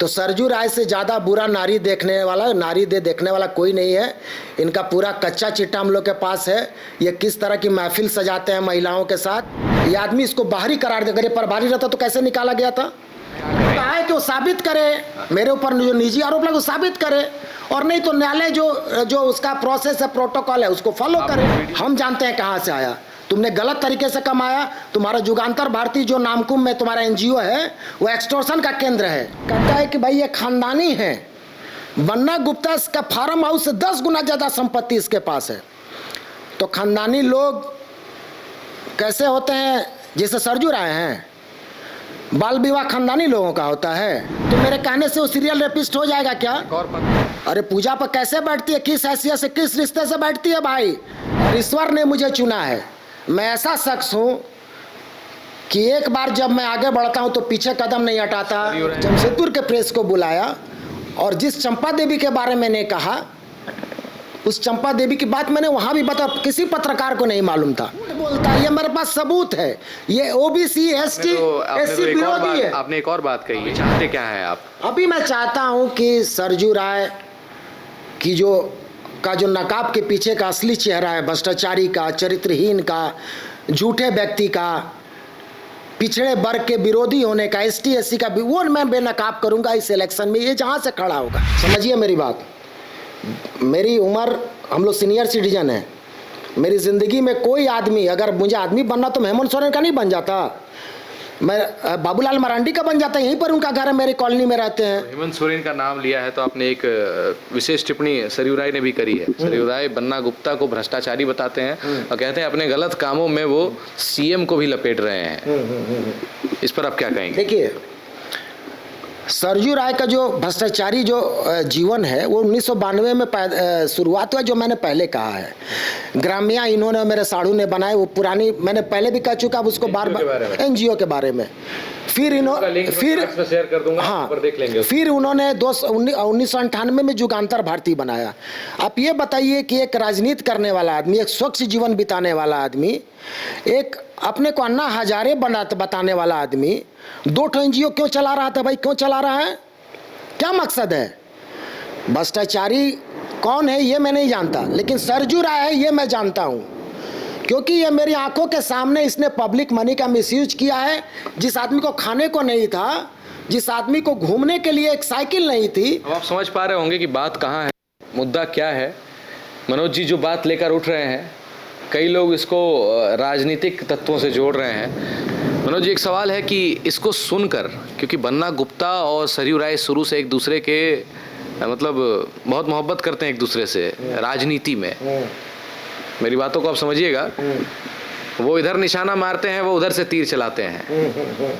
तो सरजू राय से ज़्यादा बुरा नारी दे देखने वाला कोई नहीं है। इनका पूरा कच्चा चिट्ठा हम लोग के पास है। ये किस तरह की महफिल सजाते हैं महिलाओं के साथ। ये आदमी इसको बाहरी करार दे, अगर ये प्रभारी रहता तो कैसे निकाला गया था। कहा है कि वो साबित करे, मेरे ऊपर जो निजी आरोप लगा वो साबित करे, और नहीं तो न्यायालय जो उसका प्रोसेस है, प्रोटोकॉल है, उसको फॉलो करे। हम जानते हैं कहाँ से आया, तुमने गलत तरीके से कमाया। तुम्हारा जुगांतर भारती जो नामकुम में तुम्हारा एनजीओ है वो एक्सटॉर्शन का केंद्र है। कहता है कि भाई ये खानदानी है। बन्ना गुप्ता का फार्म हाउस से 10 गुना ज्यादा संपत्ति इसके पास है। तो खानदानी लोग कैसे होते हैं, जैसे सरजू राय हैं, बाल विवाह खानदानी लोगों का होता है। तो मेरे कहने से वो सीरियल रेपिस्ट हो जाएगा क्या? अरे पूजा पर कैसे बैठती है, किस हैसियत से, किस रिश्ते से बैठती है भाई। और ईश्वर ने मुझे चुना है। मैं ऐसा शख्स हूं कि एक बार जब मैं आगे बढ़ता हूं तो पीछे कदम नहीं हटाता। जमशेदपुर के प्रेस को बुलाया और जिस चंपा देवी के बारे में मैंने कहा, उस चंपा देवी की बात मैंने वहां भी बता, किसी पत्रकार को नहीं मालूम था। बोलता है, ये मेरे पास सबूत है, ये ओबीसी एसटी एससी विरोधी है। आपने एक और बात कही है, चाहते क्या है आप? अभी मैं चाहता हूं कि सरजू राय की जो नकाब के पीछे का असली चेहरा है, भ्रष्टाचारी का, चरित्रहीन का, झूठे व्यक्ति का, पिछड़े वर्ग के विरोधी होने का, एसटी एससी का, वो मैं बेनकाब करूंगा इस इलेक्शन में। ये जहां से खड़ा होगा, समझिए मेरी बात। मेरी उम्र, हम लोग सीनियर सिटीजन है। मेरी जिंदगी में कोई आदमी, अगर मुझे आदमी बनना तो हेमंत सोरेन का नहीं बन जाता, मैं बाबूलाल मरांडी का बन जाता। यहीं पर उनका घर है, मेरी कॉलोनी में रहते हैं। तो हेमंत सोरेन का नाम लिया है तो आपने एक विशेष टिप्पणी सरयू राय ने भी करी है। सरयू राय बन्ना गुप्ता को भ्रष्टाचारी बताते हैं और कहते हैं अपने गलत कामों में वो सीएम को भी लपेट रहे हैं। इस पर आप क्या कहेंगे? देखिए, सरजू राय का जो भ्रष्टाचारी जो जीवन है वो 1992 में शुरुआत हुआ, जो मैंने पहले कहा है। ग्राम्या इन्होंने, मेरे साड़ू ने बनाए, वो पुरानी, मैंने पहले भी कह चुका, उसको बार बार एनजीओ के बारे में। फिर शेयर कर दूंगा, हाँ, देख लेंगे। फिर उन्होंने 1998 में जुगांतर भारती बनाया। आप ये बताइए कि एक राजनीति करने वाला आदमी, एक स्वच्छ जीवन बिताने वाला आदमी, एक अपने को अन्ना हजारे बताने वाला आदमी 2 एनजीओ क्यों चला रहा था भाई? क्यों चला रहा है? क्या मकसद है? भ्रष्टाचारी कौन है ये मैं नहीं जानता, लेकिन सरजू राय है ये मैं जानता हूं, क्योंकि ये मेरी आंखों के सामने इसने पब्लिक मनी का मिसयूज किया है। जिस आदमी को खाने को नहीं था, जिस आदमी को घूमने के लिए एक साइकिल नहीं थी। अब आप समझ पा रहे होंगे कि बात कहाँ है, मुद्दा क्या है। मनोज जी जो बात लेकर उठ रहे हैं, कई लोग इसको राजनीतिक तत्वों से जोड़ रहे हैं। मनोज जी, एक सवाल है कि इसको सुनकर, क्योंकि बन्ना गुप्ता और सरयू राय शुरू से एक दूसरे के मतलब बहुत मोहब्बत करते हैं एक दूसरे से राजनीति में। मेरी बातों को आप समझिएगा, वो इधर निशाना मारते हैं, वो उधर से तीर चलाते हैं।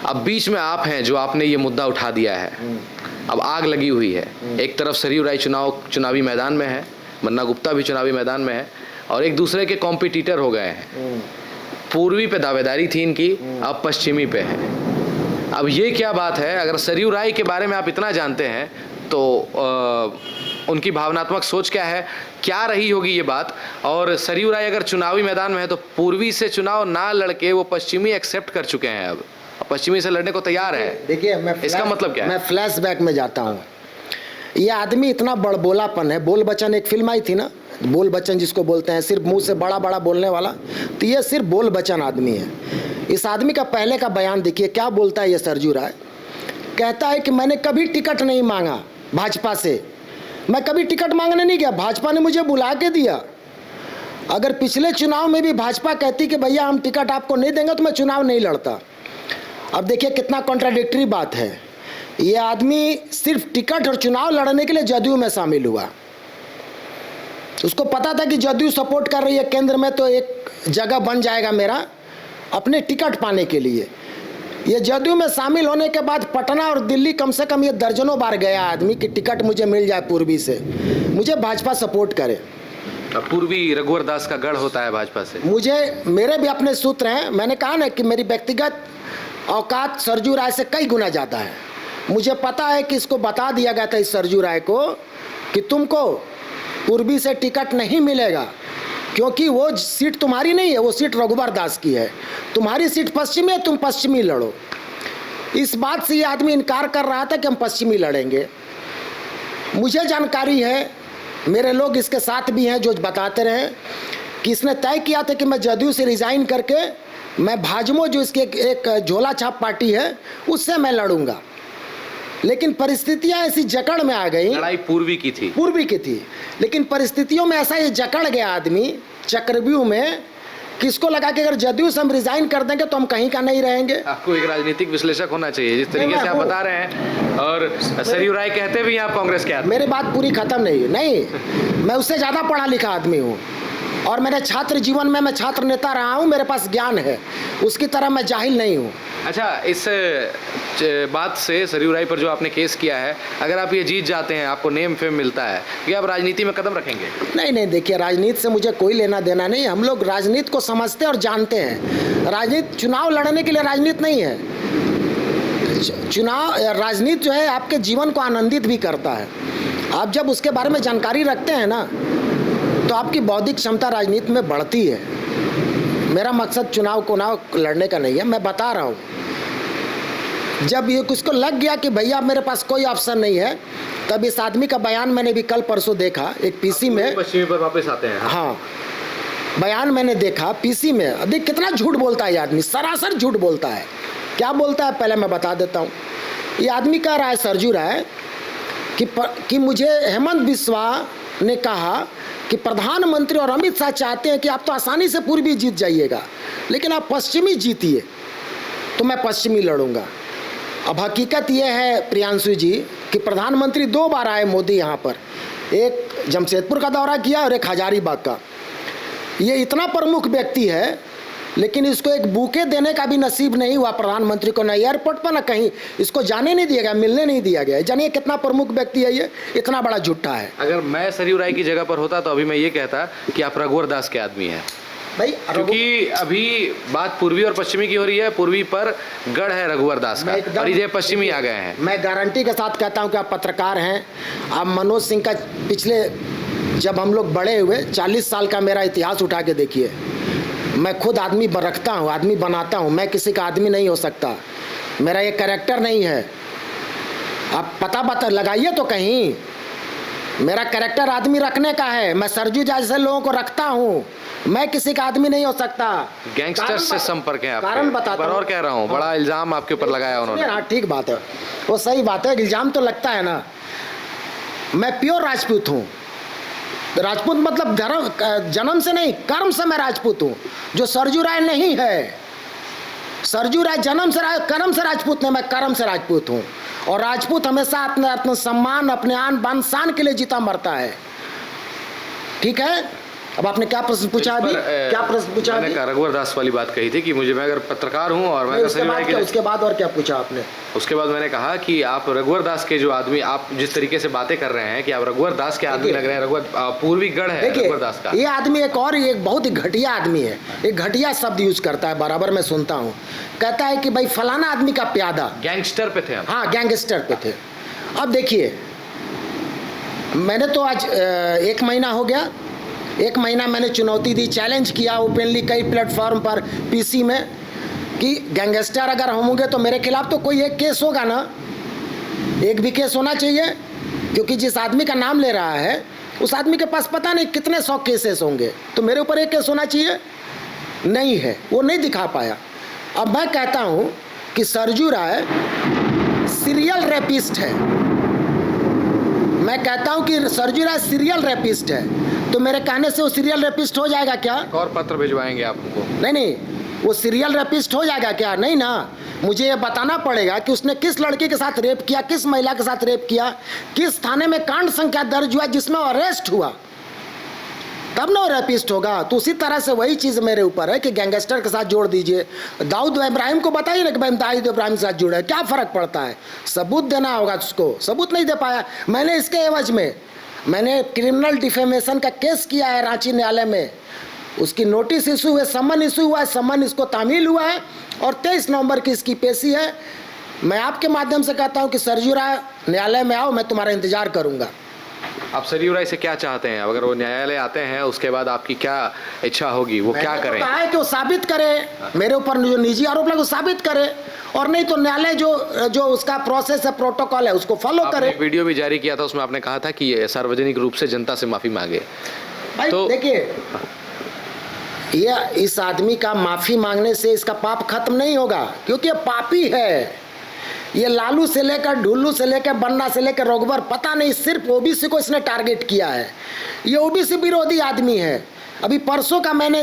अब बीच में आप हैं जो आपने ये मुद्दा उठा दिया है। अब आग लगी हुई है। एक तरफ सरयू राय चुनावी मैदान में है, बन्ना गुप्ता भी चुनावी मैदान में है, और एक दूसरे के कॉम्पिटिटर हो गए हैं। पूर्वी पे दावेदारी थी इनकी, अब पश्चिमी पे है। अब ये क्या बात है? अगर सरयू राय के बारे में आप इतना जानते हैं तो उनकी भावनात्मक सोच क्या है, क्या रही होगी ये बात? और सरयू राय अगर चुनावी मैदान में है तो पूर्वी से चुनाव ना लड़के वो पश्चिमी एक्सेप्ट कर चुके हैं, अब पश्चिमी से लड़ने को तैयार है। देखिए, इसका मतलब क्या है? मैं फ्लैशबैक में जाता हूँ। ये आदमी इतना बड़बोलापन है। बोल बच्चन एक फिल्म आई थी ना, बोल बच्चन जिसको बोलते हैं, सिर्फ मुंह से बड़ा बड़ा बोलने वाला, तो ये सिर्फ बोल बच्चन आदमी है। इस आदमी का पहले का बयान देखिए, क्या बोलता है ये सरजू राय। कहता है कि मैंने कभी टिकट नहीं मांगा भाजपा से, मैं कभी टिकट मांगने नहीं गया, भाजपा ने मुझे बुला के दिया। अगर पिछले चुनाव में भी भाजपा कहती कि भैया हम टिकट आपको नहीं देंगे तो मैं चुनाव नहीं लड़ता। अब देखिए कितना कॉन्ट्राडिक्टरी बात है। ये आदमी सिर्फ टिकट और चुनाव लड़ने के लिए जदयू में शामिल हुआ। उसको पता था कि जदयू सपोर्ट कर रही है केंद्र में, तो एक जगह बन जाएगा मेरा अपने टिकट पाने के लिए। ये जदयू में शामिल होने के बाद पटना और दिल्ली कम से कम ये दर्जनों बार गया आदमी कि टिकट मुझे मिल जाए पूर्वी से, मुझे भाजपा सपोर्ट करे। पूर्वी रघुवर दास का गढ़ होता है भाजपा से। मेरे भी अपने सूत्र हैं। मैंने कहा ना कि मेरी व्यक्तिगत औकात सरजू राय से कई गुना ज़्यादा है। मुझे पता है कि इसको बता दिया गया था इस सरजू राय को कि तुमको पूर्वी से टिकट नहीं मिलेगा, क्योंकि वो सीट तुम्हारी नहीं है, वो सीट रघुवर दास की है। तुम्हारी सीट पश्चिमी है, तुम पश्चिमी लड़ो। इस बात से ये आदमी इनकार कर रहा था कि हम पश्चिमी लड़ेंगे। मुझे जानकारी है, मेरे लोग इसके साथ भी हैं जो बताते रहे कि इसने तय किया था कि मैं जदयू से रिज़ाइन करके मैं भाजपा जो इसके एक झोला छाप पार्टी है उससे मैं लड़ूंगा। लेकिन परिस्थितियां ऐसी जकड़ में आ गई। लड़ाई पूर्वी की थी, लेकिन परिस्थितियों में ऐसा ये जकड़ गया आदमी चक्रव्यूह में, किसको लगा कि अगर जदयू से हम रिजाइन कर देंगे तो हम कहीं का नहीं रहेंगे। आपको एक राजनीतिक विश्लेषक होना चाहिए, जिस तरीके से आप बता रहे हैं। और सरयू राय कहते भी हैं आप कांग्रेस के आदमी। मेरी बात पूरी खत्म नहीं, मैं उससे ज़्यादा पढ़ा लिखा आदमी हूँ और मेरे छात्र जीवन में मैं छात्र नेता रहा हूँ, मेरे पास ज्ञान है, उसकी तरह मैं जाहिल नहीं हूँ। अच्छा, इस बात से सरयू राय पर जो आपने केस किया है, अगर आप ये जीत जाते हैं आपको नेम फेम मिलता है, कि आप राजनीति में कदम रखेंगे? नहीं, देखिए राजनीति से मुझे कोई लेना देना नहीं। हम लोग राजनीति को समझते और जानते हैं। राजनीति चुनाव लड़ने के लिए राजनीति नहीं है। राजनीति जो है आपके जीवन को आनंदित भी करता है। आप जब उसके बारे में जानकारी रखते हैं ना तो आपकी बौद्धिक क्षमता राजनीति में बढ़ती है। मेरा मकसद चुनाव लड़ने का नहीं है, मैं बता रहा हूँ। जब ये किसको लग गया कि भैया मेरे पास कोई ऑप्शन नहीं है, तब इस आदमी का बयान मैंने भी कल परसों देखा एक पीसी में। पश्चिमी पर वापस आते हैं। हाँ, बयान मैंने देखा पीसी में। अभी कितना झूठ बोलता है ये आदमी, सरासर झूठ बोलता है। क्या बोलता है पहले मैं बता देता हूँ। ये आदमी कह रहा है, सरजू राय, कि मुझे हेमंत बिस्वा ने कहा कि प्रधानमंत्री और अमित शाह चाहते हैं कि आप तो आसानी से पूर्वी जीत जाइएगा, लेकिन आप पश्चिमी जीतिए तो मैं पश्चिमी लड़ूंगा। अब हकीकत यह है प्रियांशु जी कि प्रधानमंत्री 2 बार आए मोदी यहाँ पर, एक जमशेदपुर का दौरा किया और एक हजारीबाग का। ये इतना प्रमुख व्यक्ति है, लेकिन इसको एक बुके देने का भी नसीब नहीं हुआ प्रधानमंत्री को, ना एयरपोर्ट पर ना कहीं इसको जाने नहीं दिया गया, मिलने नहीं दिया गया। जानिए कितना प्रमुख व्यक्ति है ये, इतना बड़ा झूठा है। अगर मैं सरयू राय की जगह पर होता तो अभी मैं ये कहता कि आप रघुवर दास के आदमी हैं भाई, क्योंकि अभी बात पूर्वी और पश्चिमी की हो रही है। पूर्वी पर गढ़ है रघुवर दास का और ये पश्चिमी आ गए हैं। मैं गारंटी के साथ कहता हूँ कि आप पत्रकार हैं। आप मनोज सिंह का पिछले जब हम लोग बड़े हुए 40 साल का मेरा इतिहास उठा के देखिए। मैं खुद आदमी रखता हूँ, आदमी बनाता हूँ, मैं किसी का आदमी नहीं हो सकता। मेरा ये कैरेक्टर नहीं है। आप पता लगाइए तो कहीं, मेरा कैरेक्टर आदमी रखने का है। मैं सरजू जैसे लोगों को रखता हूँ, मैं किसी का आदमी नहीं हो सकता। गैंगस्टर से संपर्क है आपके? कारण बताता हूँ। और कह रहा हूँ, बड़ा इल्जाम आपके ऊपर लगाया उन्होंने। हाँ ठीक बात है, वो सही बात है, इल्जाम तो लगता है ना। मैं प्योर राजपूत हूँ। राजपूत मतलब धर्म जन्म से नहीं, कर्म से मैं राजपूत हूँ, जो सरजू राय नहीं है। सरजू राय जन्म से कर्म से राजपूत नहीं, मैं कर्म से राजपूत हूँ। और राजपूत हमेशा अपने आत्मसम्मान, अपने आन बान शान के लिए जीता मरता है। ठीक है, अब आपने क्या प्रश्न पूछा? अभी क्या प्रश्न पूछा? मैंने रघुवर दास वाली बात कही थी कि मुझे, मैं अगर पत्रकार हूँ और मैं उसके बाद और क्या पूछा आपने? उसके बाद मैंने कहा कि आप रघुवर दास के जो आदमी, आप जिस तरीके से बातें कर रहे हैं कि आप रघुवर दास के आदमी लग रहे हैं। रघुवर पूर्वी गढ़ है रघुवर दास का। ये आदमी एक बहुत ही घटिया आदमी है। एक घटिया शब्द यूज करता है, बराबर मैं सुनता हूँ। कहता है कि भाई फलाना आदमी का प्यादा। गैंगस्टर पे थे। हाँ, गैंगस्टर पे थे। अब देखिए, मैंने तो आज 1 महीना हो गया, 1 महीना मैंने चुनौती दी, चैलेंज किया ओपनली कई प्लेटफॉर्म पर, पीसी में, कि गैंगस्टर अगर होंगे तो मेरे खिलाफ तो कोई एक केस होगा ना, एक भी केस होना चाहिए। क्योंकि जिस आदमी का नाम ले रहा है उस आदमी के पास पता नहीं कितने 100 केसेस होंगे, तो मेरे ऊपर एक केस होना चाहिए। नहीं है, वो नहीं दिखा पाया। अब मैं कहता हूँ कि सरजू राय सीरियल रेपिस्ट है। मैं कहता हूँ कि सरजू राय सीरियल रेपिस्ट है, तो मेरे कहने से वो सीरियल रेपिस्ट हो जाएगा क्या? और पत्र भिजवाएंगे आप उनको? नहीं, वो सीरियल रेपिस्ट हो जाएगा क्या? नहीं ना, मुझे ये बताना पड़ेगा कि उसने किस लड़की के साथ रेप किया, किस महिला के साथ रेप किया, किस थाने में कांड संख्या दर्ज हुआ जिसमें अरेस्ट हुआ, तब ना वो रेपिस्ट होगा। तो उसी तरह से वही चीज़ मेरे ऊपर है कि गैंगस्टर के साथ जोड़ दीजिए। दाऊद इब्राहिम को बताइए ना कि भाई दाऊद इब्राहिम के साथ जुड़ा है, क्या फ़र्क पड़ता है? सबूत देना होगा उसको, सबूत नहीं दे पाया। मैंने इसके एवज में मैंने क्रिमिनल डिफेमेशन का केस किया है रांची न्यायालय में। उसकी नोटिस इशू हुए, सम्मन इशू हुआ है, सम्मन इसको तामील हुआ है और 23 नवंबर की इसकी पेशी है। मैं आपके माध्यम से कहता हूं कि सरजू राय न्यायालय में आओ, मैं तुम्हारा इंतजार करूंगा। आप सरयू राय से क्या चाहते हैं? अगर वो न्यायालय आते हैं उसके बाद आपकी क्या इच्छा होगी, वो क्या करें? कहा है कि वो साबित करे, मेरे ऊपर जो निजी आरोप लगे वो साबित करे, और नहीं तो न्यायालय जो उसका प्रोसेस है, प्रोटोकॉल है, उसको फॉलो करे। एक वीडियो भी जारी किया था, उसमें आपने कहा था कि सार्वजनिक रूप से जनता से माफी मांगे। भाई तो देखिए, ये इस आदमी का माफी मांगने से इसका पाप खत्म नहीं होगा, क्योंकि ये पापी है। ये लालू से लेकर ढुल्लू से लेकर बन्ना से लेकर रघुवर, पता नहीं सिर्फ ओबीसी को इसने टारगेट किया है। ये ओबीसी विरोधी आदमी है। अभी परसों का मैंने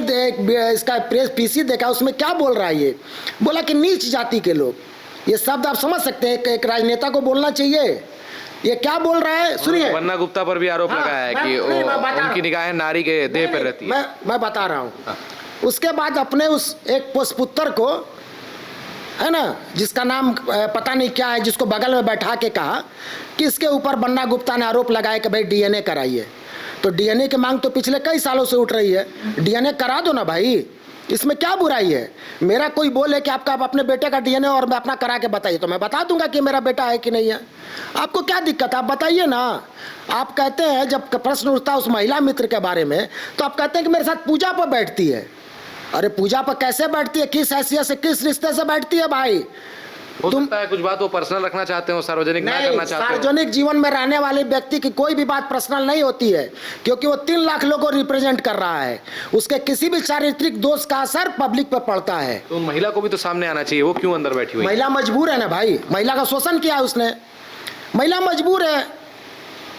इसका प्रेस पीसी देखा, उसमें क्या बोल रहा है ये, बोला कि नीच जाति के लोग। ये शब्द आप समझ सकते हैं, एक राजनेता को बोलना चाहिए। ये क्या बोल रहा है सुनिए। बन्ना गुप्ता पर भी आरोप लगाया है कि उनकी निगाहें नारी के देह पर रहती है। मैं बता रहा हूँ। उसके बाद अपने उस एक पुत्र को, है ना, जिसका नाम पता नहीं क्या है, जिसको बगल में बैठा के कहा कि इसके ऊपर बन्ना गुप्ता ने आरोप लगाया कि भाई डीएनए कराइए। तो डीएनए की मांग तो पिछले कई सालों से उठ रही है, डीएनए करा दो ना भाई, इसमें क्या बुराई है। मेरा कोई बोले कि आपका अपने बेटे का डीएनए और मैं अपना करा के बताइए, तो मैं बता दूंगा कि मेरा बेटा है कि नहीं है। आपको क्या दिक्कत है, आप बताइए ना। आप कहते हैं, जब प्रश्न उठता है उस महिला मित्र के बारे में, तो आप कहते हैं कि मेरे साथ पूजा पर बैठती है। अरे पूजा पर कैसे बैठती है, किस हैसियत से, किस रिश्ते से बैठती है भाई? हो सकता है कुछ बात वो पर्सनल रखना चाहते हो, सार्वजनिक ना करना चाहते हो। सार्वजनिक जीवन में रहने वाले व्यक्ति की कोई भी बात पर्सनल नहीं होती है, क्योंकि वो 3 लाख लोगों को रिप्रेजेंट कर रहा है। उसके किसी भी चारित्रिक दोष का असर पब्लिक पर पड़ता है। तो महिला को भी तो सामने आना चाहिए, वो क्यों अंदर बैठी हुई? महिला मजबूर है ना भाई, महिला का शोषण किया उसने, महिला मजबूर है,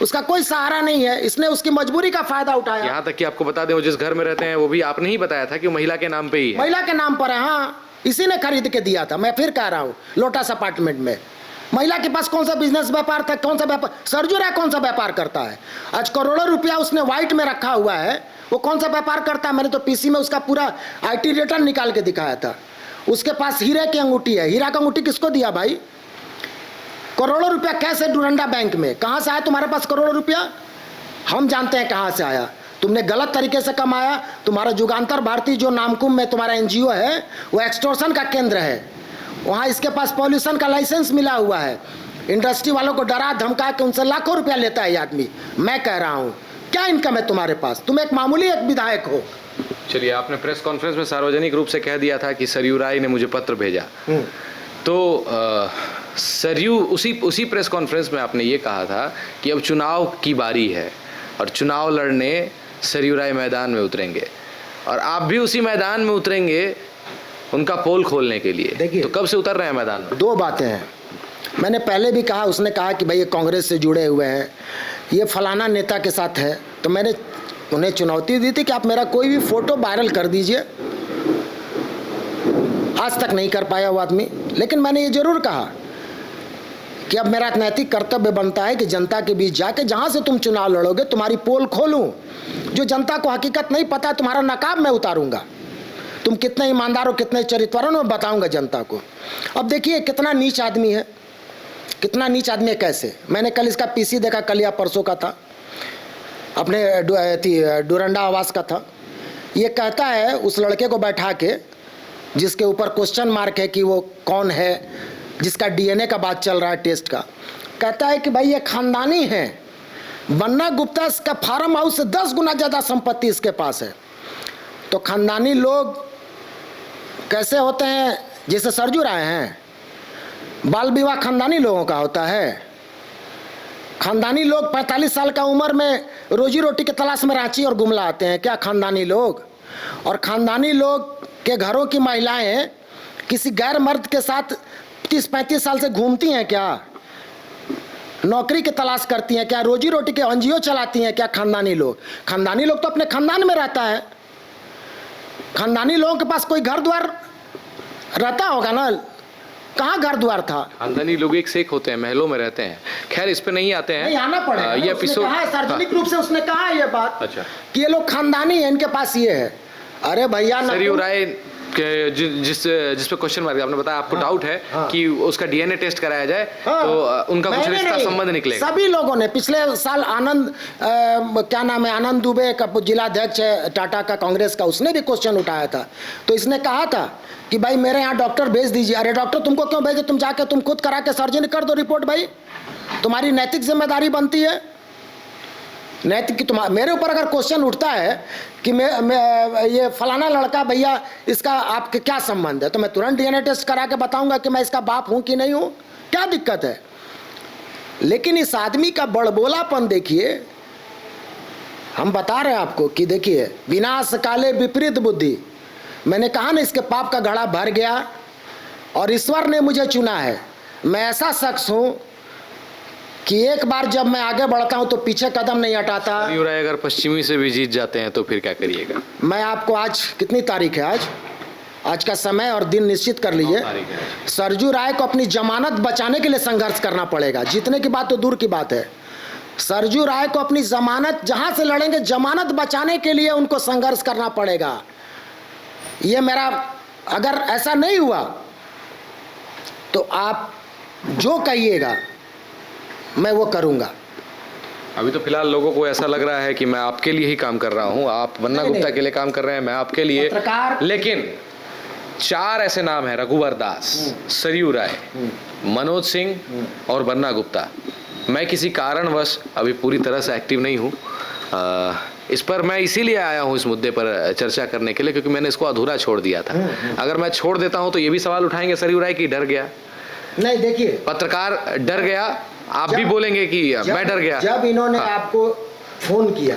उसका कोई सहारा नहीं है, इसने उसकी मजबूरी का फायदा उठाया। यहाँ तक कि आपको बता दें, वो जिस घर में रहते हैं वो भी आपने ही बताया था कि वो महिला के नाम पे ही है। महिला के नाम पर है, हाँ, इसी ने खरीद के दिया था। मैं फिर कह रहा हूँ, लोटस अपार्टमेंट में महिला के पास कौन सा बिजनेस व्यापार था, कौन सा व्यापार? सरजू राय कौन सा व्यापार करता है? आज करोड़ों रुपया उसने व्हाइट में रखा हुआ है, वो कौन सा व्यापार करता है? मैंने तो पीसी में उसका पूरा IT रिटर्न निकाल के दिखाया था। उसके पास हीरे की अंगूठी है, हीरा का अंगूठी किसको दिया भाई? करोड़ों रुपया कैसे डुरंडा बैंक में? कहाँ से आया तुम्हारे पास करोड़ों रुपया? हम जानते हैं कहाँ से आया। तुमने गलत तरीके से कमाया। तुम्हारा जुगांतर भारती जो नामकुम में तुम्हारा NGO है, वो एक्सटॉर्शन का केंद्र है। वहाँ इसके पास पॉल्यूशन का लाइसेंस मिला हुआ है। इंडस्ट्री वालों को डरा धमका के उनसे लाखों रुपया लेता है ये आदमी। मैं कह रहा हूँ, क्या इनकम है तुम्हारे पास? तुम एक मामूली एक विधायक हो। चलिए, आपने प्रेस कॉन्फ्रेंस में सार्वजनिक रूप से कह दिया था कि सरयू राय ने मुझे पत्र भेजा। तो सरयू उसी प्रेस कॉन्फ्रेंस में आपने ये कहा था कि अब चुनाव की बारी है और चुनाव लड़ने सरयू राय मैदान में उतरेंगे, और आप भी उसी मैदान में उतरेंगे उनका पोल खोलने के लिए। देखिए, तो कब से उतर रहे हैं मैदान में? 2 बातें हैं। मैंने पहले भी कहा, उसने कहा कि भाई ये कांग्रेस से जुड़े हुए हैं, ये फलाना नेता के साथ है। तो मैंने उन्हें चुनौती दी थी कि आप मेरा कोई भी फोटो वायरल कर दीजिए। आज तक नहीं कर पाया वो आदमी, लेकिन मैंने ये जरूर कहा कि अब मेरा नैतिक कर्तव्य बनता है कि जनता के बीच जाके, जहां से तुम चुनाव लड़ोगे, तुम्हारी पोल खोलूं। जो जनता को हकीकत नहीं पता, तुम्हारा नकाब मैं उतारूंगा। तुम कितने ईमानदार हो, कितने चरित्रवान हो, मैं बताऊंगा जनता को। अब देखिए कितना नीच आदमी है, कितना नीच आदमी है। कैसे? मैंने कल इसका पीसी देखा, कल या परसों का था, अपने डुरंडा आवास का था। ये कहता है उस लड़के को बैठा के, जिसके ऊपर क्वेश्चन मार्क है कि वो कौन है, जिसका डीएनए का बात चल रहा है, टेस्ट का, कहता है कि भाई ये खानदानी है। बन्ना गुप्ता का फार्म हाउस से 10 गुना ज़्यादा संपत्ति इसके पास है। तो खानदानी लोग कैसे होते हैं? जैसे सरजू राय हैं, बाल विवाह खानदानी लोगों का होता है। खानदानी लोग 45 साल का उम्र में रोजी रोटी की तलाश में रांची और गुमला आते हैं क्या? खानदानी लोग। और खानदानी लोग के घरों की महिलाएं किसी गैर मर्द के साथ 30-35 साल से घूमती हैं क्या? नौकरी की तलाश करती हैं क्या? रोजी रोटी के NGO चलाती हैं क्या? खानदानी लोग तो अपने खानदान में रहता है। खानदानी लोगों के पास कोई घर द्वार रहता होगा ना? कहाँ घर द्वार था? खानदानी लोग एक से एक होते हैं, महलों में रहते हैं। खैर, इस पे नहीं आते हैं, नहीं आना पड़ेगा। ये एपिसोड सार्वजनिक रूप से उसने कहा है ये बात। अच्छा, कि ये लोग खानदानी है, इनके पास ये है। अरे भैया, सरयू राय के जिस पे क्वेश्चन मार्क आपने बताया, आपको डाउट है कि उसका डीएनए टेस्ट कराया जाए तो उनका कुछ रिश्ता संबंध निकलेगा। सभी लोगों ने पिछले साल आनंद क्या नाम है, आनंद दुबे का जिलाध्यक्ष है टाटा का, कांग्रेस का, उसने भी क्वेश्चन उठाया था। तो इसने कहा था कि भाई मेरे यहाँ डॉक्टर भेज दीजिए। अरे डॉक्टर तुमको क्यों भेजे? तुम जाके तुम खुद करा के सार्वजनिक कर दो रिपोर्ट भाई, तुम्हारी नैतिक जिम्मेदारी बनती है। नैतिक की तुम्हारा मेरे ऊपर अगर क्वेश्चन उठता है कि मैं ये फलाना लड़का भैया इसका आपके क्या संबंध है, तो मैं तुरंत डीएनए टेस्ट करा के बताऊंगा कि मैं इसका बाप हूं कि नहीं हूं, क्या दिक्कत है। लेकिन इस आदमी का बड़बोलापन देखिए, हम बता रहे हैं आपको कि देखिए विनाश काले विपरीत बुद्धि, मैंने कहा ना इसके पाप का घड़ा भर गया और ईश्वर ने मुझे चुना है। मैं ऐसा शख्स हूं कि एक बार जब मैं आगे बढ़ता हूं तो पीछे कदम नहीं हटाता। अगर पश्चिमी से भी जीत जाते हैं तो फिर क्या करिएगा? मैं आपको आज कितनी तारीख है, आज का समय और दिन निश्चित कर लीजिए। सरजू राय को अपनी जमानत बचाने के लिए संघर्ष करना पड़ेगा। जीतने की बात तो दूर की बात है, सरजू राय को अपनी जमानत जहां से लड़ेंगे जमानत बचाने के लिए उनको संघर्ष करना पड़ेगा। ये मेरा, अगर ऐसा नहीं हुआ तो आप जो कहिएगा मैं वो करूंगा। अभी तो फिलहाल लोगों को ऐसा लग रहा है कि मैं आपके लिए ही काम कर रहा हूं, आप बन्ना गुप्ता के लिए काम कर रहे हैं, मैं आपके लिए। लेकिन 4 ऐसे नाम हैं, रघुवर दास, सरयू राय, मनोज सिंह और बन्ना गुप्ता। मैं किसी कारणवश अभी पूरी तरह से एक्टिव नहीं हूं इस पर। मैं इसीलिए आया हूं इस मुद्दे पर चर्चा करने के लिए क्योंकि मैंने इसको अधूरा छोड़ दिया था। अगर मैं छोड़ देता हूं तो ये भी सवाल उठाएंगे सरयू राय की डर गया। नहीं, देखिए पत्रकार डर गया, आप भी बोलेंगे कि मैं डर गया। जब इन्होंने आपको फोन किया,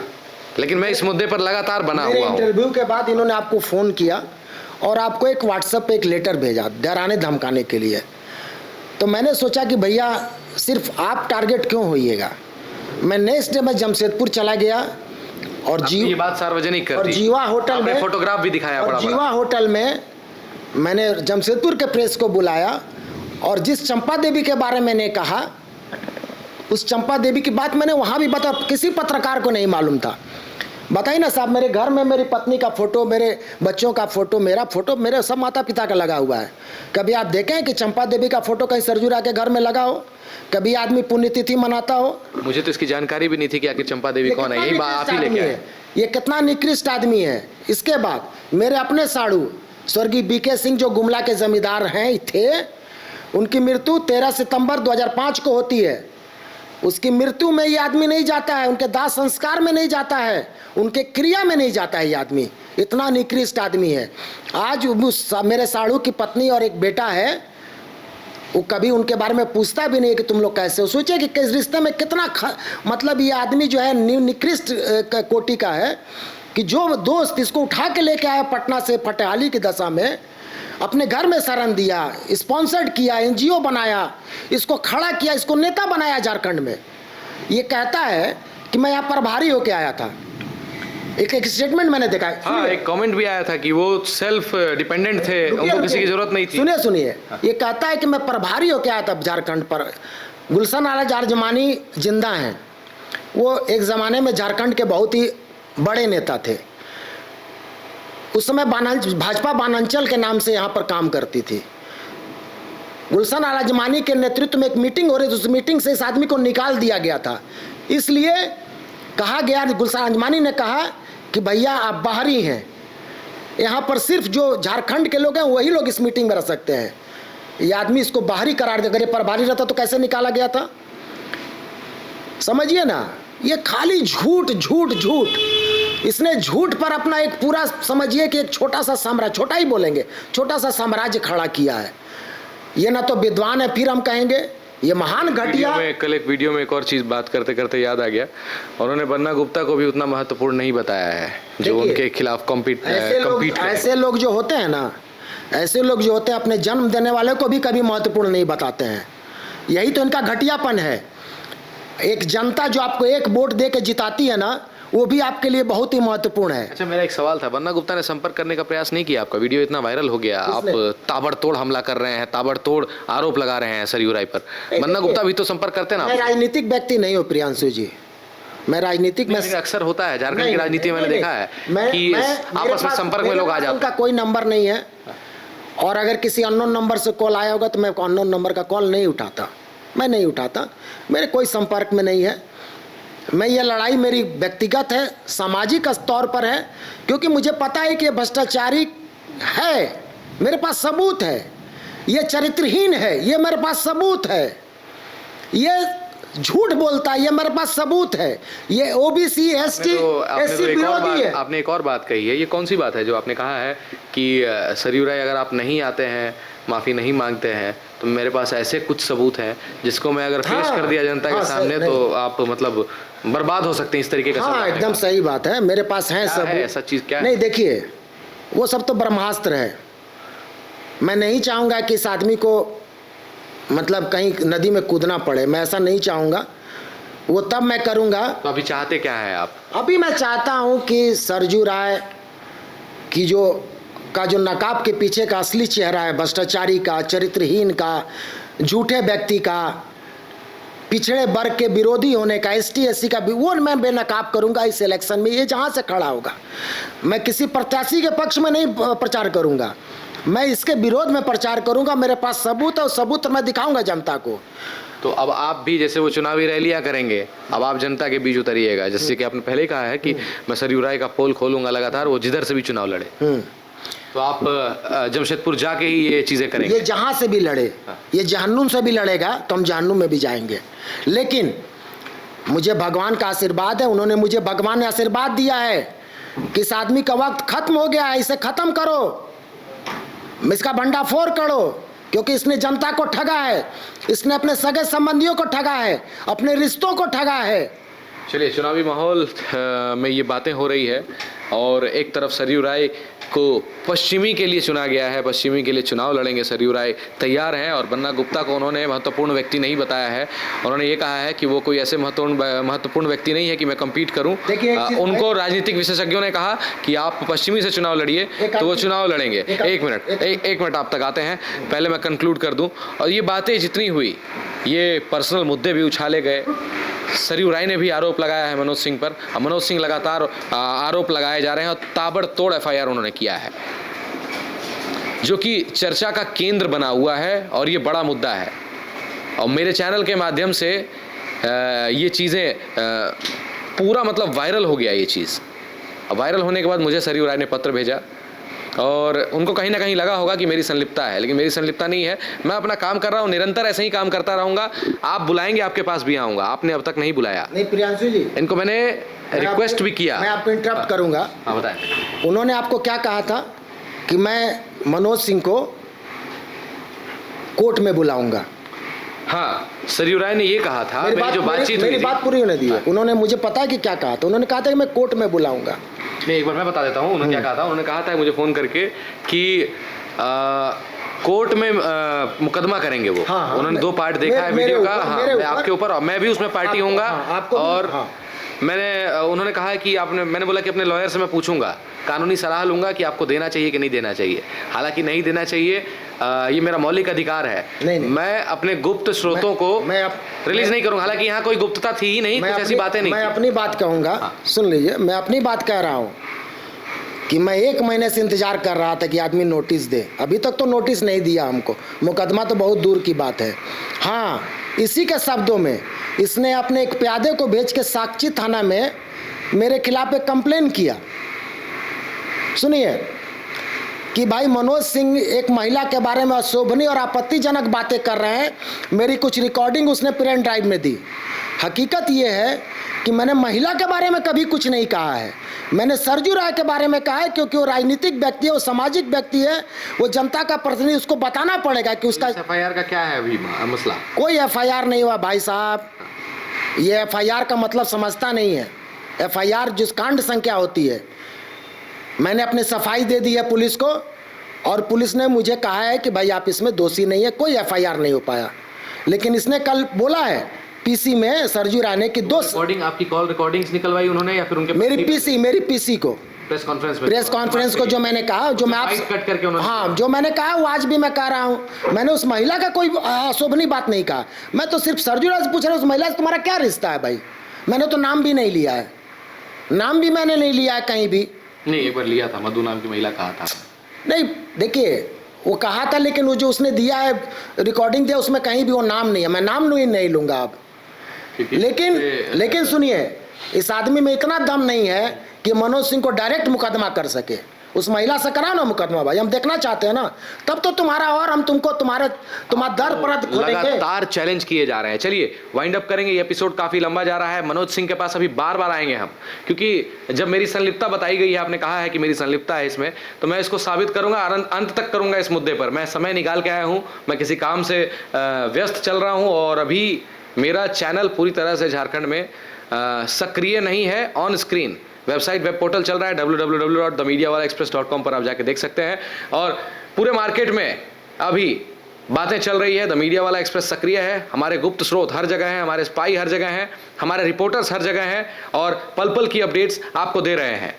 लेकिन मैं इस मुद्दे पर लगातार बना हुआ हूं। इंटरव्यू के बाद इन्होंने आपको फोन किया और आपको एक व्हाट्सएप पे एक लेटर भेजा डराने धमकाने के लिए, तो मैंने सोचा कि भैया सिर्फ आप टारगेट क्यों होइएगा। मैं नेक्स्ट डे में जमशेदपुर चला गया और ये बात सार्वजनिक कर दी। और जीवा होटल में फोटोग्राफ भी दिखाया, और जीवा होटल में मैंने जमशेदपुर के प्रेस को बुलाया और जिस चंपा देवी के बारे में मैंने कहा उस चंपा देवी की बात मैंने वहां भी बता, किसी पत्रकार को नहीं मालूम था। बताइए ना साहब, मेरे घर में मेरी पत्नी का फोटो, मेरे बच्चों का फोटो, मेरा फोटो, मेरे सब माता पिता का लगा हुआ है। कभी आप देखें कि चंपा देवी का फोटो कहीं सरजू राय के घर में लगा हो? कभी आदमी पुण्यतिथि मनाता हो? मुझे तो इसकी जानकारी भी नहीं थी कि आखिर चंपा देवी कौन है। यही बात आप ही लेके आए। ये कितना निकृष्ट आदमी है। इसके बाद मेरे अपने साड़ू स्वर्गीय बीके सिंह जो गुमला के जमींदार हैं थे, उनकी मृत्यु 13 सितंबर 2005 को होती है। उसकी मृत्यु में ये आदमी नहीं जाता है, उनके दाह संस्कार में नहीं जाता है, उनके क्रिया में नहीं जाता है। ये आदमी इतना निकृष्ट आदमी है। आज मेरे साड़ू की पत्नी और एक बेटा है, वो कभी उनके बारे में पूछता भी नहीं कि तुम लोग कैसे हो। सोचिए कि किस रिश्ते में कितना मतलब ये आदमी जो है निकृष्ट कोटि का है कि जो दोस्त इसको उठा के लेके आया पटना से फटेहाली की दशा में, अपने घर में शरण दिया, स्पॉन्सर्ड किया, एनजीओ बनाया, इसको खड़ा किया, इसको नेता बनाया झारखंड में। ये कहता है कि मैं यहाँ प्रभारी होके आया था। एक स्टेटमेंट मैंने देखा। हाँ, एक कमेंट भी आया था कि वो सेल्फ डिपेंडेंट थे, उनको किसी की जरूरत नहीं थी। सुनिए, ये कहता है कि मैं प्रभारी होके आया था झारखंड पर। गुलशन आला जारजमानी जिंदा हैं, वो एक जमाने में झारखंड के बहुत ही बड़े नेता थे। उस समय भाजपा बानांचल के नाम से यहाँ पर काम करती थी। गुलशन आला जमानी के नेतृत्व में एक मीटिंग हो रही थी, उस मीटिंग से इस आदमी को निकाल दिया गया था। इसलिए कहा गया, गुलशन आजमानी ने कहा कि भैया आप बाहरी हैं, यहाँ पर सिर्फ जो झारखंड के लोग हैं वही लोग इस मीटिंग में रह सकते हैं। ये आदमी इसको बाहरी करार दे, अगर ये प्रभारी रहता तो कैसे निकाला गया था? समझिए ना, ये खाली झूठ झूठ झूठ। इसने झूठ पर अपना एक पूरा, समझिए कि एक छोटा सा साम्राज्य, छोटा ही बोलेंगे, छोटा सा साम्राज्य खड़ा किया है। ये ना तो विद्वान है, फिर हम कहेंगे ये महान घटिया। कल एक वीडियो में एक और चीज बात करते करते याद आ गया, उन्होंने बन्ना गुप्ता को भी उतना महत्वपूर्ण नहीं बताया है जो उनके खिलाफ कम्पीट। ऐसे लोग जो होते हैं ना, ऐसे लोग जो होते हैं अपने जन्म देने वाले को भी कभी महत्वपूर्ण नहीं बताते हैं। यही तो इनका घटियापन है। एक जनता जो आपको एक वोट दे के जिताती है ना, वो भी आपके लिए बहुत ही महत्वपूर्ण है। अच्छा, मेरा एक सवाल था, बन्ना गुप्ता ने संपर्क करने का प्रयास नहीं किया? आपका वीडियो इतना वायरल हो गया, आप ताबड़तोड़ हमला कर रहे हैं, ताबड़तोड़ आरोप लगा रहे हैं सरयू राय पर। बन्ना गुप्ता भी तो संपर्क करते हैं ना। मैं राजनीतिक व्यक्ति नहीं हूँ प्रियांशु जी, मैं राजनीतिक में अक्सर होता है झारखंड की राजनीति में, मैंने देखा है कि आपस में संपर्क में लोग आ जाते हैं। उनका कोई नंबर नहीं है, और अगर किसी अननोन नंबर से कॉल आया होगा तो मैं अननोन नंबर का कॉल नहीं उठाता, मैं नहीं उठाता। मेरे कोई संपर्क में नहीं है। मैं, ये लड़ाई मेरी व्यक्तिगत है, सामाजिक तौर पर है, क्योंकि मुझे पता है कि ये भ्रष्टाचारी है, मेरे पास सबूत है। ये चरित्रहीन है, ये मेरे पास सबूत है। ये झूठ बोलता है, ये मेरे पास सबूत है। ये ओबीसी एसटी एससी विरोधी है। आपने एक और बात कही है, ये कौन सी बात है जो आपने कहा है कि सरयू राय अगर आप नहीं आते हैं, माफ़ी नहीं मांगते हैं, तो मेरे पास ऐसे कुछ सबूत हैं जिसको मैं अगर पेश कर दिया जनता के सामने तो आप मतलब बर्बाद हो सकते हैं, इस तरीके का। हाँ, एकदम सही बात है, मेरे पास है सब। ऐसा चीज़ क्या है? नहीं, देखिए, वो सब तो ब्रह्मास्त्र है। मैं नहीं चाहूँगा कि इस आदमी को मतलब कहीं नदी में कूदना पड़े, मैं ऐसा नहीं चाहूँगा। वो तब मैं करूँगा। तो अभी चाहते क्या है आप? अभी मैं चाहता हूँ कि सरयू राय की जो नकाब के पीछे का असली चेहरा है, भ्रष्टाचारी का, चरित्रहीन का, झूठे व्यक्ति का, पिछड़े वर्ग के विरोधी होने का, एसटी एससी का, वो मैं बेनकाब करूंगा इस इलेक्शन में। ये जहां से खड़ा होगा, मैं किसी प्रत्याशी के पक्ष में नहीं प्रचार करूंगा, मैं इसके विरोध में प्रचार करूंगा। मेरे पास सबूत है और सबूत मैं दिखाऊंगा जनता को। तो अब आप भी जैसे वो चुनावी रैलियां करेंगे, अब आप जनता के बीच उतरिएगा, जैसे कि आपने पहले ही कहा है कि मैं सरयू राय का पोल खोलूंगा लगातार, वो जिधर से भी चुनाव लड़े। तो आप जमशेदपुर जाके ही ये चीजें करेंगे? ये जहां से भी लड़े, ये जहन्नुम से भी लड़ेगा तो हम जहन्नुम में भी जाएंगे। लेकिन मुझे भगवान का आशीर्वाद है, उन्होंने भगवान ने आशीर्वाद दिया है कि इस आदमी का वक्त खत्म हो गया है, इसे खत्म करो, इसका भंडाफोड़ करो, क्योंकि इसने जनता को ठगा है, इसने अपने सगे संबंधियों को ठगा है, अपने रिश्तों को ठगा है। चलिए, चुनावी माहौल में ये बातें हो रही है और एक तरफ सरयू राय को पश्चिमी के लिए चुना गया है, पश्चिमी के लिए चुनाव लड़ेंगे सरयू राय, तैयार हैं। और बन्ना गुप्ता को उन्होंने महत्वपूर्ण व्यक्ति नहीं बताया है, उन्होंने ये कहा है कि वो कोई ऐसे महत्वपूर्ण व्यक्ति नहीं है कि मैं कम्पीट करूं। उनको राजनीतिक विशेषज्ञों ने कहा कि आप पश्चिमी से चुनाव लड़िए, तो वो चुनाव लड़ेंगे। एक मिनट आप तक आते हैं, पहले मैं कंक्लूड कर दूं। और ये बातें जितनी हुई, ये पर्सनल मुद्दे भी उछाले गए, सरयू राय ने भी आरोप लगाया है मनोज सिंह पर, मनोज सिंह लगातार आरोप लगाए जा रहे हैं और ताबड़तोड़ एफआईआर उन्होंने किया है, जो कि चर्चा का केंद्र बना हुआ है और ये बड़ा मुद्दा है। और मेरे चैनल के माध्यम से ये चीज़ें पूरा मतलब वायरल हो गया। ये चीज़ वायरल होने के बाद मुझे सरयू राय ने पत्र भेजा और उनको कहीं ना कहीं लगा होगा कि मेरी संलिप्तता है, लेकिन मेरी संलिप्तता नहीं है। मैं अपना काम कर रहा हूँ, निरंतर ऐसे ही काम करता रहूँगा। आप बुलाएंगे, आपके पास भी आऊँगा। आपने अब तक नहीं बुलाया। नहीं प्रियांशु जी, इनको मैंने रिक्वेस्ट भी किया। मैं आपको इंटरप्ट करूँगा। हाँ, बताएं। उन्होंने आपको क्या कहा था कि मैं मनोज सिंह को कोर्ट में बुलाऊंगा? हाँ, सरयू राय ने ये कहा था। मेरी बात पूरी होने दी है। उन्होंने, मुझे पता है कि क्या कहा था। उन्होंने कहा था कि मैं कोर्ट में बुलाऊंगा। नहीं, एक बार मैं बता देता हूँ उन्होंने क्या कहा था। उन्होंने कहा था मुझे फ़ोन करके कि कोर्ट में मुकदमा करेंगे वो। हाँ, उन्होंने 2 पार्ट देखा है वीडियो का। हाँ, मैं आपके ऊपर, मैं भी उसमें पार्टी होऊंगा। और उन्होंने कहा कि मैंने बोला कि अपने लॉयर से मैं पूछूंगा, कानूनी सलाह लूंगा कि आपको देना चाहिए कि नहीं देना चाहिए। हालांकि नहीं देना चाहिए, ये मेरा मौलिक अधिकार है। नहीं। मैं अपने गुप्त स्रोतों को रिलीज नहीं करूंगा। हालांकि यहाँ कोई गुप्तता थी ही नहीं, कुछ ऐसी बातें नहीं। मैं अपनी बात कहूँगा, सुन लीजिए, मैं अपनी बात कह रहा हूँ कि मैं 1 महीने से इंतजार कर रहा था कि आदमी नोटिस दे। अभी तक तो नोटिस नहीं दिया हमको। मुकदमा तो बहुत दूर की बात है। हाँ, इसी के शब्दों में इसने अपने एक प्यादे को भेज के साक्षी थाना में मेरे खिलाफ एक कंप्लेन किया। सुनिए कि भाई मनोज सिंह एक महिला के बारे में अशोभनीय और आपत्तिजनक बातें कर रहे हैं। मेरी कुछ रिकॉर्डिंग उसने पेन ड्राइव में दी। हकीकत ये है कि मैंने महिला के बारे में कभी कुछ नहीं कहा है। मैंने सरयू राय के बारे में कहा है, क्योंकि वो राजनीतिक व्यक्ति है, वो सामाजिक व्यक्ति है, वो जनता का प्रतिनिधि। उसको बताना पड़ेगा कि उसका एफआईआर का क्या है अभी मसला। कोई एफआईआर नहीं हुआ भाई साहब। ये एफआईआर का मतलब समझता नहीं है। एफआईआर जिस कांड संख्या होती है, मैंने अपनी सफाई दे दी है पुलिस को और पुलिस ने मुझे कहा है कि भाई आप इसमें दोषी नहीं है, कोई एफआईआर नहीं हो पाया। लेकिन इसने कल बोला है पीसी में सरयू राय ने कि रिकॉर्डिंग, आपकी कॉल रिकॉर्डिंग्स निकलवाई उन्होंने या फिर उनके मेरी पीसी को प्रेस कॉन्फ्रेंस को जो मैंने कहा, जो मैं आप कट करके हाँ, जो मैंने कहा वो आज भी मैं कह रहा हूँ। मैंने उस महिला का कोई अशोभनीय बात नहीं कहा। मैं तो सिर्फ सरयू राय से पूछ रहा हूँ, उस महिला से तुम्हारा क्या रिश्ता है भाई? मैंने तो नाम भी नहीं लिया है, नाम भी मैंने नहीं लिया है कहीं भी। नहीं, एक बार लिया था, मधु नाम की महिला कहा था। नहीं, देखिए वो कहा था, लेकिन वो जो उसने दिया है रिकॉर्डिंग दिया, उसमें कहीं भी वो नाम नहीं है। मैं नाम नहीं लूंगा अब। लेकिन सुनिए, इस आदमी में इतना दम नहीं है कि मनोज सिंह को डायरेक्ट मुकदमा कर सके। उस महिला से कराओ ना मुकदमा भाई, हम देखना चाहते हैं ना, तब तो तुम्हारा और हम तुमको तुम्हारा दर पर लगातार चैलेंज किए जा रहे हैं। चलिए वाइंड अप करेंगे, ये एपिसोड काफी लंबा जा रहा है। मनोज सिंह के पास अभी बार बार आएंगे हम, क्योंकि जब मेरी संलिप्तता बताई गई है, आपने कहा है कि मेरी संलिप्तता है इसमें, तो मैं इसको साबित करूंगा, अंत तक करूंगा इस मुद्दे पर। मैं समय निकाल के आया हूं, मैं किसी काम से व्यस्त चल रहा हूं और अभी मेरा चैनल पूरी तरह से झारखंड में सक्रिय नहीं है। On screen website web portal चल रहा है www.themediawalaexpress.com पर आप जाके देख सकते हैं। और पूरे मार्केट में अभी बातें चल रही है, द मीडिया वाला एक्सप्रेस सक्रिय है, हमारे गुप्त स्रोत हर जगह हैं, हमारे स्पाई हर जगह हैं, हमारे रिपोर्टर्स हर जगह हैं और पल पल की अपडेट्स आपको दे रहे हैं।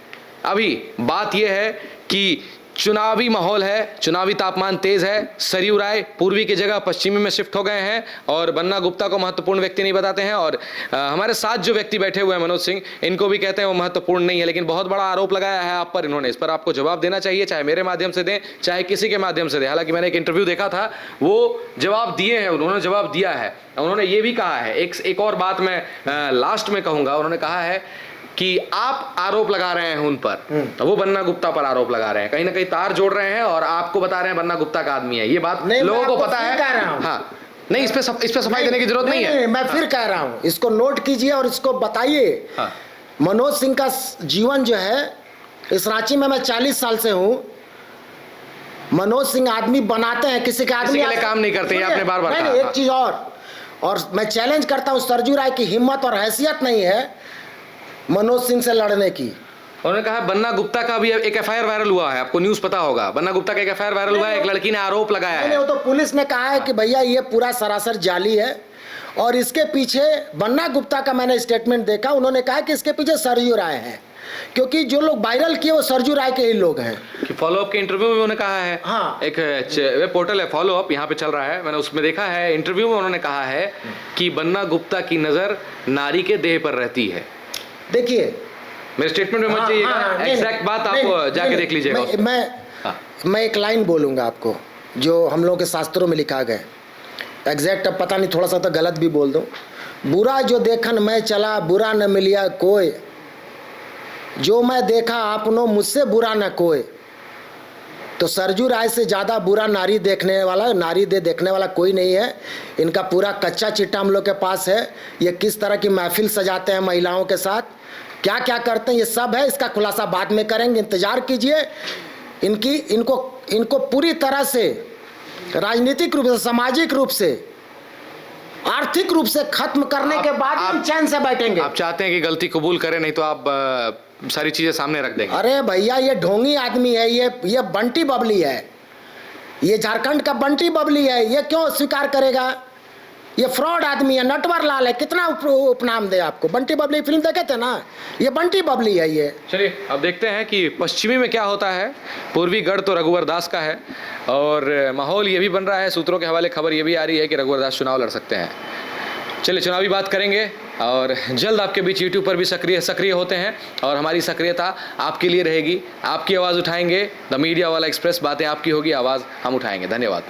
अभी बात यह है कि चुनावी माहौल है, चुनावी तापमान तेज है। सरयू राय पूर्वी की जगह पश्चिमी में शिफ्ट हो गए हैं और बन्ना गुप्ता को महत्वपूर्ण व्यक्ति नहीं बताते हैं। और हमारे साथ जो व्यक्ति बैठे हुए हैं मनोज सिंह, इनको भी कहते हैं वो महत्वपूर्ण नहीं है, लेकिन बहुत बड़ा आरोप लगाया है आप पर इन्होंने। इस पर आपको जवाब देना चाहिए, चाहे मेरे माध्यम से दें चाहे किसी के माध्यम से दें। हालांकि मैंने एक इंटरव्यू देखा था, वो जवाब दिए हैं, उन्होंने जवाब दिया है। उन्होंने ये भी कहा है, एक और बात मैं लास्ट में कहूंगा, उन्होंने कहा है कि आप आरोप लगा रहे हैं उन पर, तो वो बन्ना गुप्ता पर आरोप लगा रहे हैं, कहीं ना कहीं तार जोड़ रहे हैं और आपको बता रहे हैं बन्ना गुप्ता का आदमी है। ये बात लोगों को पता है। हाँ, नहीं, इस पे सफाई देने की जरूरत नहीं है। मैं फिर कह रहा हूं, इसको नोट कीजिए और इसको बताइए। हाँ। मनोज सिंह का जीवन जो है, इस रांची में मैं 40 साल से हूं। मनोज सिंह आदमी बनाते हैं, किसी के आदमी के लिए काम नहीं करते, आपने बार बार कहा। एक चीज और मैं चैलेंज करता हूं, सरजू राय की हिम्मत और हैसियत नहीं है मनोज सिंह से लड़ने की। उन्होंने कहा बन्ना गुप्ता का भी एक एफआईआर वायरल हुआ है, आपको न्यूज पता होगा, बन्ना गुप्ता का एक एफआईआर वायरल हुआ है, एक लड़की ने आरोप लगाया है। वो तो पुलिस ने कहा है कि भैया ये पूरा सरासर जाली है और इसके पीछे बन्ना गुप्ता का मैंने स्टेटमेंट देखा, उन्होंने कहा कि इसके पीछे सरजू राय है, क्योंकि जो लोग वायरल किए वो सरजू राय के ही लोग हैं। कि फॉलोअप के इंटरव्यू में उन्होंने कहा है। हाँ। एक वेब पोर्टल है फॉलोअप, यहाँ पे चल रहा है, मैंने उसमें देखा है, इंटरव्यू में उन्होंने कहा है कि बन्ना गुप्ता की नजर नारी के देह पर रहती है। देखिए मेरे स्टेटमेंट में मत जाइएगा, एग्जैक्ट बात आप जाके देख लीजिएगा। मैं एक लाइन बोलूंगा आपको जो हम लोगों के शास्त्रों में लिखा गया, एग्जैक्ट अब पता नहीं, थोड़ा सा तो गलत भी बोल दूं। बुरा जो देखन मैं चला, बुरा न मिलिया कोई, जो मैं देखा आपनो मुझसे बुरा न कोई। तो सरजू राय से ज़्यादा बुरा नारी देखने वाला कोई नहीं है। इनका पूरा कच्चा चिट्टा हम लोग के पास है। ये किस तरह की महफिल सजाते हैं महिलाओं के साथ, क्या क्या करते हैं, ये सब है। इसका खुलासा बाद में करेंगे, इंतजार कीजिए। इनको पूरी तरह से राजनीतिक रूप से, सामाजिक रूप से, आर्थिक रूप से खत्म करने के बाद हम चैन से बैठेंगे। आप चाहते हैं कि गलती कबूल करें, नहीं तो आप सारी चीजें सामने रख देंगे। अरे भैया ये ढोंगी आदमी है, ये बंटी बबली है, ये झारखंड का बंटी बबली है, ये क्यों स्वीकार करेगा? ये फ्रॉड आदमी है, नटवर लाल है, कितना उपनाम दे आपको। बंटी बबली फिल्म देखे थे ना, ये बंटी बबली है ये। चलिए अब देखते हैं कि पश्चिमी में क्या होता है। पूर्वी गढ़ तो रघुवर दास का है और माहौल ये भी बन रहा है, सूत्रों के हवाले खबर ये भी आ रही है कि रघुवर दास चुनाव लड़ सकते हैं। चलिए चुनावी बात करेंगे और जल्द आपके बीच यूट्यूब पर भी सक्रिय होते हैं और हमारी सक्रियता आपके लिए रहेगी। आपकी आवाज़ उठाएंगे, द मीडिया वाला एक्सप्रेस, बातें आपकी होगी, आवाज़ हम उठाएंगे। धन्यवाद।